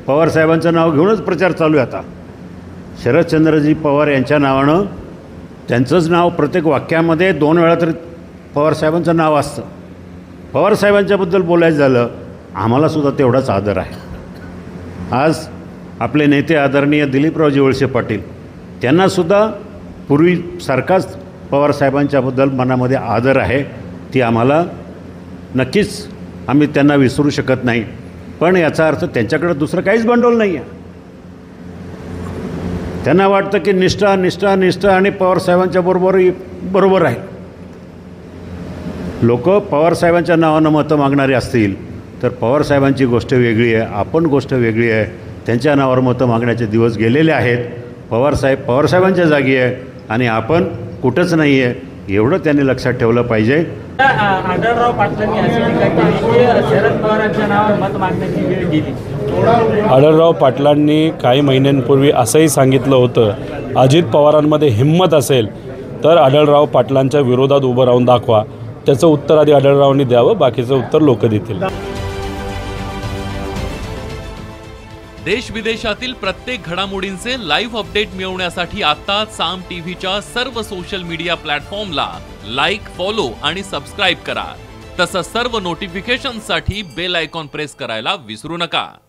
पवारसाहेबांचं नाव घेऊनच प्रचार चालू आहे आता। शरदचंद्रजी पवार यांच्या नावानं त्यांचंच नाव प्रत्येक वाक्यामध्ये 2 वेळा तरी पवारसाहेबांचं नाव असतं। पवारसाहेबांच्याबद्दल बोलायचं झालं, आम्हालासुद्धा तेवढाच आदर आहे। आज आपले नेते आदरणीय दिलीपरावजी वळसे पाटील त्यांनासुद्धा पूर्वीसारखाच पवारसाहेबांच्याबद्दल मनामध्ये आदर आहे। ती आम्हाला नक्कीच आम्ही त्यांना विसरू शकत नाही, पण याचा अर्थ त्यांच्याकडे दुसरं काहीच भांडवल नाही आहे। त्यांना वाटतं की निष्ठा निष्ठा निष्ठा आणि पवारसाहेबांच्या बरोबर आहे। लोक पवारसाहेबांच्या नावानं मतं मागणारे असतील तर पवारसाहेबांची गोष्ट वेगळी आहे, आपण गोष्ट वेगळी आहे। त्यांच्या नावावर मतं मागण्याचे दिवस गेलेले आहेत। पवारसाहेब पवारसाहेबांच्या जागी आहे आणि आपण कुठंच नाही आहे, एवढं त्यांनी लक्षात ठेवलं पाहिजे। आढळराव पाटलांनी अशी टीका केली की शरद पवारांच्या नावावर मत मागण्याची वेळ गेली। आढळराव पाटलांनी काही महिन्यांपूर्वी असंही सांगितलं होतं, अजित पवारांमध्ये हिंमत असेल तर आढळराव पाटलांच्या विरोधात उभं राहून दाखवा। त्याचं उत्तर आधी आढळरावांनी द्यावं, बाकीचं उत्तर लोक देतील। देश विदेशातील प्रत्येक घडामोडींचे लाईव्ह अपडेट मिळवण्यासाठी आता साम टीव्हीच्या सर्व सोशल मीडिया प्लॅटफॉर्मला लाईक, फॉलो आणि सबस्क्राईब करा। तसंच सर्व नोटिफिकेशनसाठी बेल आयकॉन प्रेस करायला विसरू नका।